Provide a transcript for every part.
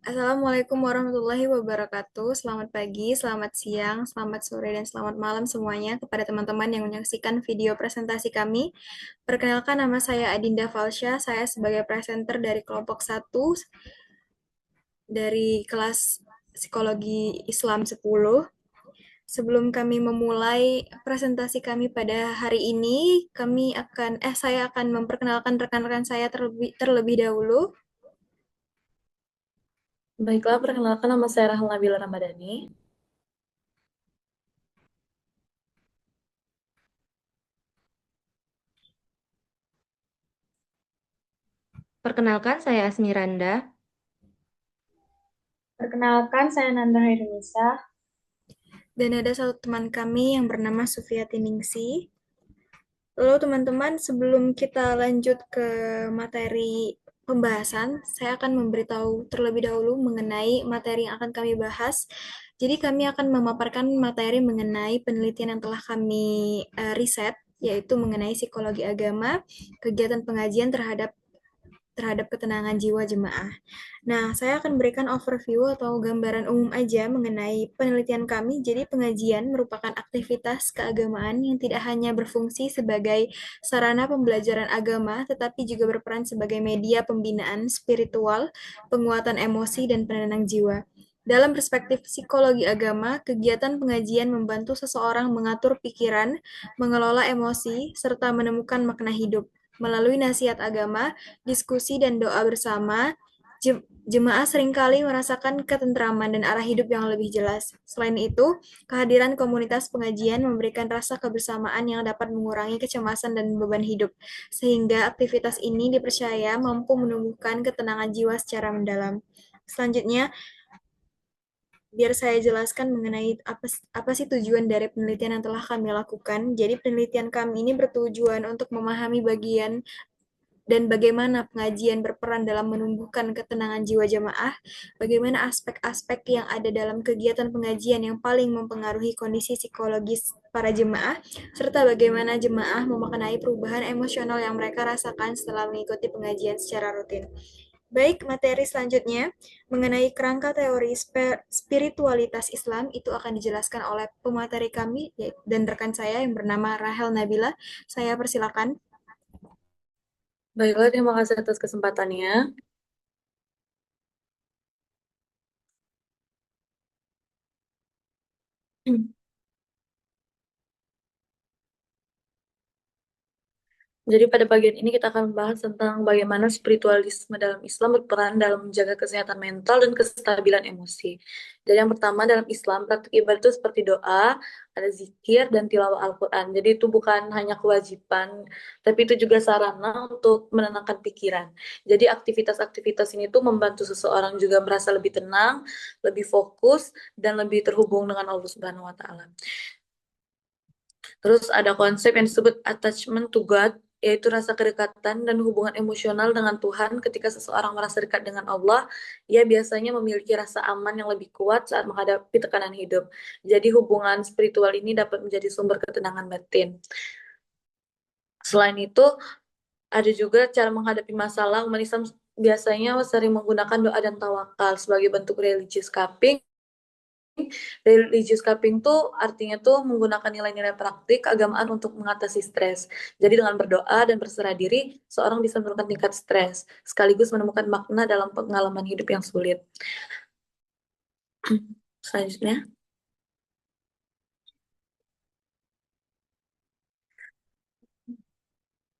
Assalamualaikum warahmatullahi wabarakatuh. Selamat pagi, selamat siang, selamat sore, dan selamat malam semuanya kepada teman-teman yang menyaksikan video presentasi kami. Perkenalkan, nama saya Adinda Falsya. Saya sebagai presenter dari kelompok satu dari kelas Psikologi Islam 10. Sebelum kami memulai presentasi kami pada hari ini, saya akan memperkenalkan rekan-rekan saya terlebih dahulu. Baiklah, perkenalkan nama saya Rahel Nabila Ramadhani. Perkenalkan, saya Asmiranda. Perkenalkan, saya Nanda Hairunisa. Dan ada satu teman kami yang bernama Sufiati Ningsi. Lalu teman-teman, sebelum kita lanjut ke materi pembahasan, saya akan memberitahu terlebih dahulu mengenai materi yang akan kami bahas. Jadi kami akan memaparkan materi mengenai penelitian yang telah kami riset, yaitu mengenai psikologi agama, kegiatan pengajian terhadap ketenangan jiwa jemaah. Nah, saya akan berikan overview atau gambaran umum aja mengenai penelitian kami. Jadi, pengajian merupakan aktivitas keagamaan yang tidak hanya berfungsi sebagai sarana pembelajaran agama, tetapi juga berperan sebagai media pembinaan spiritual, penguatan emosi, dan penenang jiwa. Dalam perspektif psikologi agama, kegiatan pengajian membantu seseorang mengatur pikiran, mengelola emosi, serta menemukan makna hidup. Melalui nasihat agama, diskusi, dan doa bersama, jemaah seringkali merasakan ketentraman dan arah hidup yang lebih jelas. Selain itu, kehadiran komunitas pengajian memberikan rasa kebersamaan yang dapat mengurangi kecemasan dan beban hidup, sehingga aktivitas ini dipercaya mampu menumbuhkan ketenangan jiwa secara mendalam. Selanjutnya, biar saya jelaskan mengenai apa sih tujuan dari penelitian yang telah kami lakukan. Jadi penelitian kami ini bertujuan untuk memahami bagian dan bagaimana pengajian berperan dalam menumbuhkan ketenangan jiwa jemaah, bagaimana aspek-aspek yang ada dalam kegiatan pengajian yang paling mempengaruhi kondisi psikologis para jemaah, serta bagaimana jemaah memaknai perubahan emosional yang mereka rasakan setelah mengikuti pengajian secara rutin. Baik, materi selanjutnya mengenai kerangka teori spiritualitas Islam itu akan dijelaskan oleh pemateri kami dan rekan saya yang bernama Rahel Nabila. Saya persilakan. Baiklah, terima kasih atas kesempatannya. Jadi pada bagian ini kita akan membahas tentang bagaimana spiritualisme dalam Islam berperan dalam menjaga kesehatan mental dan kestabilan emosi. Jadi yang pertama dalam Islam, praktik ibadah itu seperti doa, ada zikir, dan tilawah Al-Quran. Jadi itu bukan hanya kewajiban, tapi itu juga sarana untuk menenangkan pikiran. Jadi aktivitas-aktivitas ini tuh membantu seseorang juga merasa lebih tenang, lebih fokus, dan lebih terhubung dengan Allah Subhanahu wa Ta'ala. Terus ada konsep yang disebut attachment to God, yaitu rasa kedekatan dan hubungan emosional dengan Tuhan. Ketika seseorang merasa dekat dengan Allah, ia biasanya memiliki rasa aman yang lebih kuat saat menghadapi tekanan hidup. Jadi hubungan spiritual ini dapat menjadi sumber ketenangan batin. Selain itu, ada juga cara menghadapi masalah. Umat Islam biasanya sering menggunakan doa dan tawakal sebagai bentuk religious coping. Religious coping tuh artinya tuh menggunakan nilai-nilai praktik keagamaan untuk mengatasi stres. Jadi dengan berdoa dan berserah diri, seorang bisa menurunkan tingkat stres, sekaligus menemukan makna dalam pengalaman hidup yang sulit. Selanjutnya.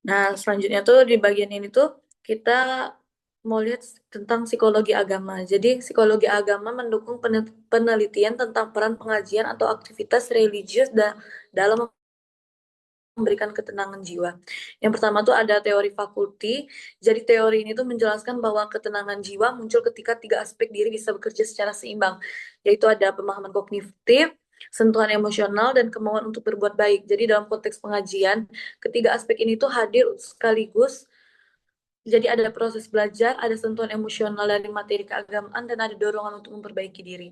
Nah, selanjutnya tuh di bagian ini tuh kita mau lihat tentang psikologi agama. Jadi, psikologi agama mendukung penelitian tentang peran pengajian atau aktivitas religius dalam memberikan ketenangan jiwa. Yang pertama tuh ada teori fakulti. Jadi teori ini tuh menjelaskan bahwa ketenangan jiwa muncul ketika tiga aspek diri bisa bekerja secara seimbang, yaitu ada pemahaman kognitif, sentuhan emosional, dan kemauan untuk berbuat baik. Jadi dalam konteks pengajian, ketiga aspek ini tuh hadir sekaligus. Jadi ada proses belajar, ada sentuhan emosional dari materi keagamaan, dan ada dorongan untuk memperbaiki diri.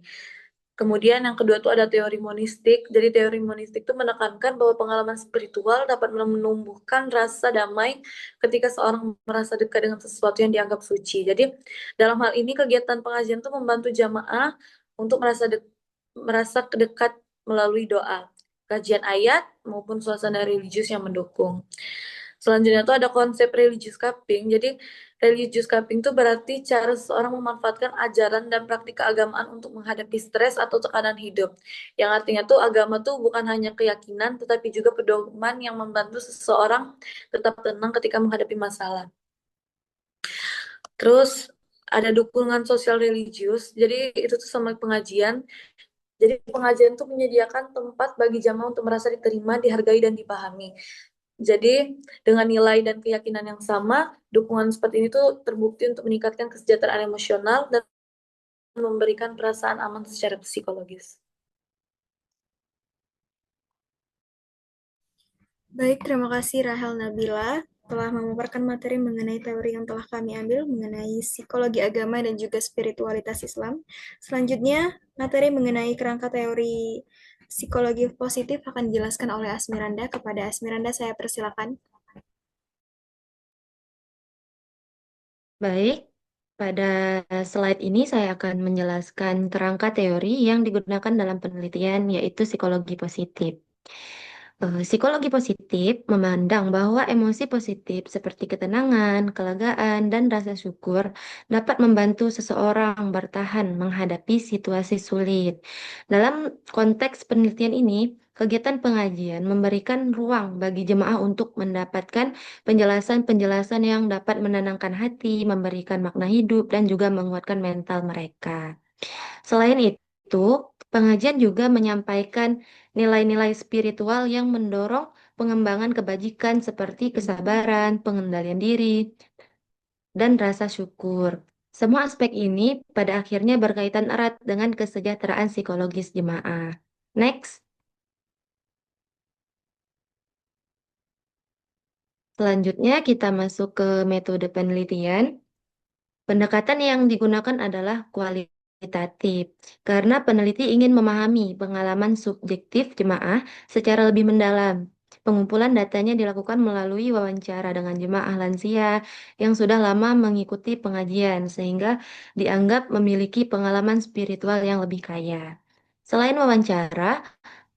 Kemudian yang kedua tuh ada teori monistik. Jadi teori monistik itu menekankan bahwa pengalaman spiritual dapat menumbuhkan rasa damai ketika seorang merasa dekat dengan sesuatu yang dianggap suci. Jadi dalam hal ini kegiatan pengajian tuh membantu jamaah untuk merasa dekat melalui doa, kajian ayat maupun suasana religius yang mendukung. Selanjutnya tuh ada konsep religious cupping. Jadi religious cupping itu berarti cara seseorang memanfaatkan ajaran dan praktik keagamaan untuk menghadapi stres atau tekanan hidup. Yang artinya tuh agama tuh bukan hanya keyakinan, tetapi juga pedoman yang membantu seseorang tetap tenang ketika menghadapi masalah. Terus ada dukungan sosial religius. Jadi itu tuh sama pengajian. Jadi pengajian tuh menyediakan tempat bagi jamaah untuk merasa diterima, dihargai, dan dipahami. Jadi dengan nilai dan keyakinan yang sama, dukungan seperti ini tuh terbukti untuk meningkatkan kesejahteraan emosional dan memberikan perasaan aman secara psikologis. Baik, terima kasih Rahel Nabila telah memaparkan materi mengenai teori yang telah kami ambil mengenai psikologi agama dan juga spiritualitas Islam. Selanjutnya, materi mengenai kerangka teori psikologi positif akan dijelaskan oleh Asmiranda. Kepada Asmiranda, saya persilakan. Baik, pada slide ini saya akan menjelaskan kerangka teori yang digunakan dalam penelitian, yaitu psikologi positif. Psikologi positif memandang bahwa emosi positif seperti ketenangan, kelegaan, dan rasa syukur dapat membantu seseorang bertahan menghadapi situasi sulit. Dalam konteks penelitian ini, kegiatan pengajian memberikan ruang bagi jemaah untuk mendapatkan penjelasan-penjelasan yang dapat menenangkan hati, memberikan makna hidup, dan juga menguatkan mental mereka. Selain itu, pengajian juga menyampaikan nilai-nilai spiritual yang mendorong pengembangan kebajikan seperti kesabaran, pengendalian diri, dan rasa syukur. Semua aspek ini pada akhirnya berkaitan erat dengan kesejahteraan psikologis jemaah. Next, selanjutnya kita masuk ke metode penelitian. Pendekatan yang digunakan adalah kualitatif, karena peneliti ingin memahami pengalaman subjektif jemaah secara lebih mendalam. Pengumpulan datanya dilakukan melalui wawancara dengan jemaah lansia yang sudah lama mengikuti pengajian, sehingga dianggap memiliki pengalaman spiritual yang lebih kaya. Selain wawancara,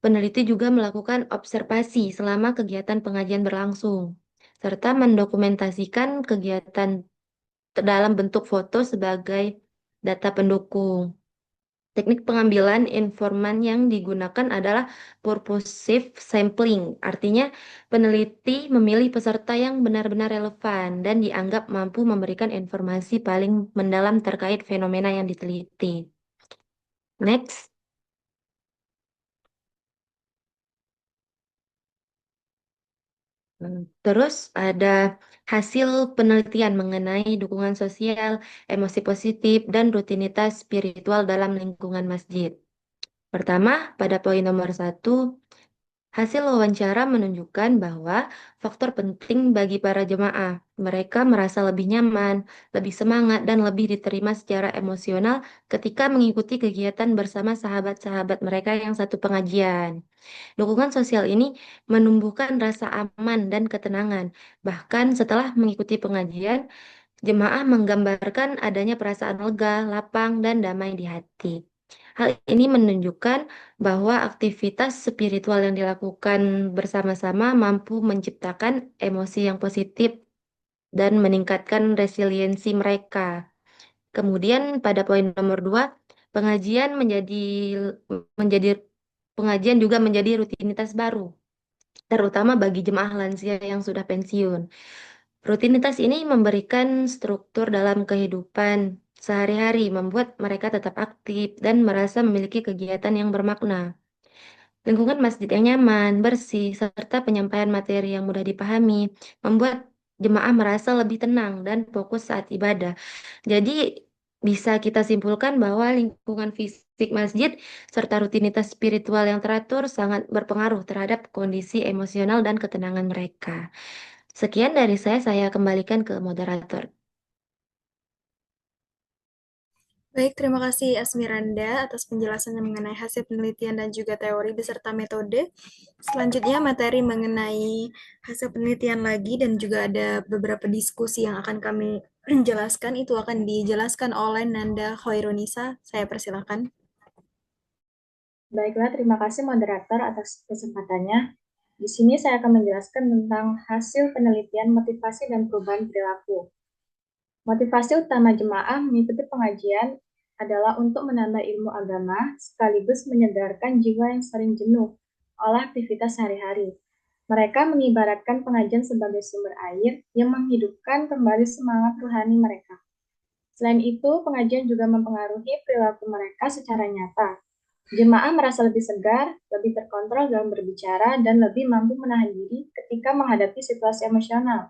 peneliti juga melakukan observasi selama kegiatan pengajian berlangsung, serta mendokumentasikan kegiatan dalam bentuk foto sebagai data pendukung. Teknik pengambilan informan yang digunakan adalah purposive sampling, artinya peneliti memilih peserta yang benar-benar relevan dan dianggap mampu memberikan informasi paling mendalam terkait fenomena yang diteliti. Next. Terus ada hasil penelitian mengenai dukungan sosial, emosi positif, dan rutinitas spiritual dalam lingkungan masjid. Pertama, pada poin nomor 1, hasil wawancara menunjukkan bahwa faktor penting bagi para jemaah, mereka merasa lebih nyaman, lebih semangat, dan lebih diterima secara emosional ketika mengikuti kegiatan bersama sahabat-sahabat mereka yang satu pengajian. Dukungan sosial ini menumbuhkan rasa aman dan ketenangan. Bahkan setelah mengikuti pengajian, jemaah menggambarkan adanya perasaan lega, lapang, dan damai di hati. Hal ini menunjukkan bahwa aktivitas spiritual yang dilakukan bersama-sama mampu menciptakan emosi yang positif dan meningkatkan resiliensi mereka. Kemudian pada poin nomor 2, pengajian menjadi pengajian juga menjadi rutinitas baru, terutama bagi jemaah lansia yang sudah pensiun. Rutinitas ini memberikan struktur dalam kehidupan sehari-hari, membuat mereka tetap aktif dan merasa memiliki kegiatan yang bermakna. Lingkungan masjid yang nyaman, bersih, serta penyampaian materi yang mudah dipahami membuat jemaah merasa lebih tenang dan fokus saat ibadah. Jadi bisa kita simpulkan bahwa lingkungan fisik masjid serta rutinitas spiritual yang teratur sangat berpengaruh terhadap kondisi emosional dan ketenangan mereka. Sekian dari saya kembalikan ke moderator. Baik, terima kasih Asmiranda atas penjelasannya mengenai hasil penelitian dan juga teori beserta metode. Selanjutnya materi mengenai hasil penelitian lagi dan juga ada beberapa diskusi yang akan kami jelaskan. Itu akan dijelaskan oleh Nanda Khairunisa. Saya persilakan. Baiklah, terima kasih moderator atas kesempatannya. Di sini saya akan menjelaskan tentang hasil penelitian motivasi dan perubahan perilaku. Motivasi utama jemaah mengikuti pengajian adalah untuk menambah ilmu agama sekaligus menyegarkan jiwa yang sering jenuh oleh aktivitas sehari-hari. Mereka mengibaratkan pengajian sebagai sumber air yang menghidupkan kembali semangat rohani mereka. Selain itu, pengajian juga mempengaruhi perilaku mereka secara nyata. Jemaah merasa lebih segar, lebih terkontrol dalam berbicara, dan lebih mampu menahan diri ketika menghadapi situasi emosional.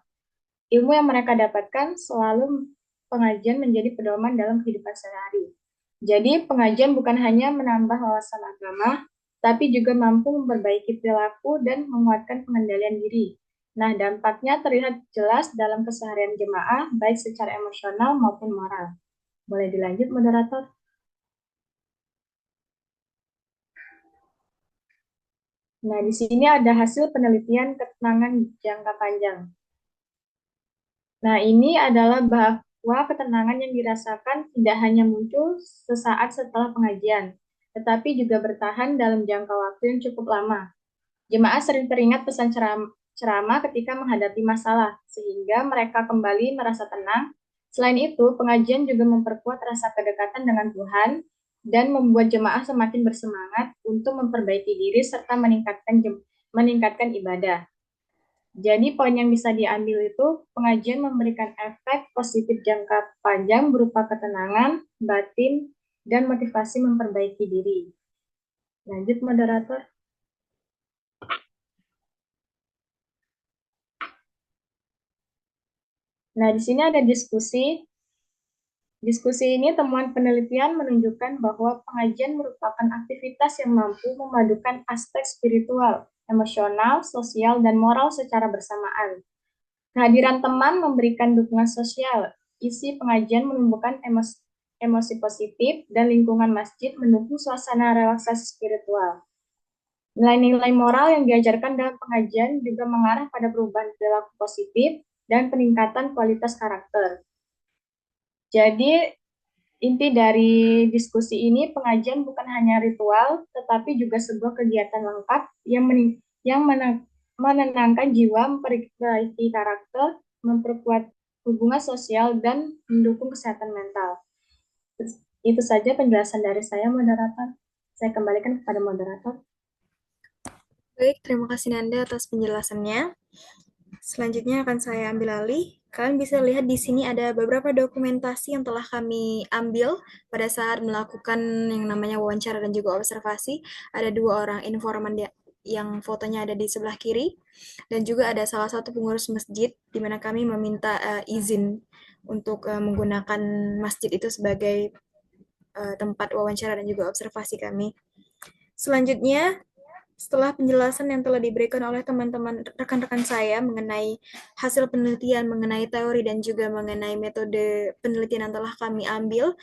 Ilmu yang mereka dapatkan selalu pengajian menjadi pedoman dalam kehidupan sehari-hari. Jadi, pengajian bukan hanya menambah wawasan agama, tapi juga mampu memperbaiki perilaku dan menguatkan pengendalian diri. Nah, dampaknya terlihat jelas dalam keseharian jemaah, baik secara emosional maupun moral. Boleh dilanjut, moderator? Nah, di sini ada hasil penelitian ketenangan jangka panjang. Nah, ini adalah bahwa ketenangan yang dirasakan tidak hanya muncul sesaat setelah pengajian, tetapi juga bertahan dalam jangka waktu yang cukup lama. Jemaah sering teringat pesan ceramah ketika menghadapi masalah, sehingga mereka kembali merasa tenang. Selain itu, pengajian juga memperkuat rasa kedekatan dengan Tuhan dan membuat jemaah semakin bersemangat untuk memperbaiki diri serta meningkatkan ibadah. Jadi poin yang bisa diambil itu pengajian memberikan efek positif jangka panjang berupa ketenangan, batin, dan motivasi memperbaiki diri. Lanjut, moderator. Nah, di sini ada diskusi. Diskusi ini temuan penelitian menunjukkan bahwa pengajian merupakan aktivitas yang mampu memadukan aspek spiritual, emosional, sosial, dan moral secara bersamaan. Kehadiran teman memberikan dukungan sosial. Isi pengajian menumbuhkan emosi positif dan lingkungan masjid mendukung suasana relaksasi spiritual. Nilai-nilai moral yang diajarkan dalam pengajian juga mengarah pada perubahan perilaku positif dan peningkatan kualitas karakter. Jadi, inti dari diskusi ini, pengajian bukan hanya ritual, tetapi juga sebuah kegiatan lengkap yang menenangkan jiwa, memperbaiki karakter, memperkuat hubungan sosial, dan mendukung kesehatan mental. Itu saja penjelasan dari saya, moderator. Saya kembalikan kepada moderator. Baik, terima kasih Nanda atas penjelasannya. Selanjutnya akan saya ambil alih. Kalian bisa lihat di sini ada beberapa dokumentasi yang telah kami ambil pada saat melakukan yang namanya wawancara dan juga observasi. Ada 2 orang informan yang fotonya ada di sebelah kiri, dan juga ada salah satu pengurus masjid di mana kami meminta izin untuk menggunakan masjid itu sebagai tempat wawancara dan juga observasi kami. Selanjutnya, setelah penjelasan yang telah diberikan oleh teman-teman rekan-rekan saya mengenai hasil penelitian, mengenai teori, dan juga mengenai metode penelitian yang telah kami ambil,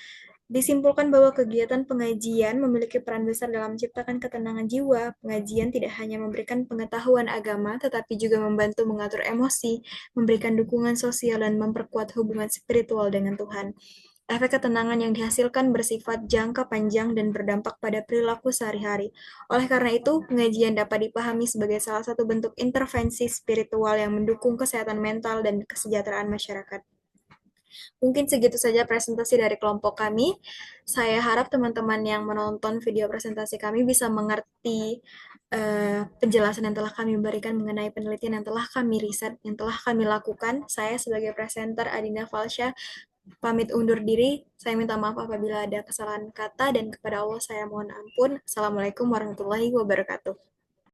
disimpulkan bahwa kegiatan pengajian memiliki peran besar dalam menciptakan ketenangan jiwa. Pengajian tidak hanya memberikan pengetahuan agama, tetapi juga membantu mengatur emosi, memberikan dukungan sosial, dan memperkuat hubungan spiritual dengan Tuhan. Efek ketenangan yang dihasilkan bersifat jangka panjang dan berdampak pada perilaku sehari-hari. Oleh karena itu, pengajian dapat dipahami sebagai salah satu bentuk intervensi spiritual yang mendukung kesehatan mental dan kesejahteraan masyarakat. Mungkin segitu saja presentasi dari kelompok kami. Saya harap teman-teman yang menonton video presentasi kami bisa mengerti penjelasan yang telah kami berikan mengenai penelitian yang telah kami riset, yang telah kami lakukan. Saya sebagai presenter Adinda Falsya pamit undur diri. Saya minta maaf apabila ada kesalahan kata, dan kepada Allah saya mohon ampun. Assalamualaikum warahmatullahi wabarakatuh.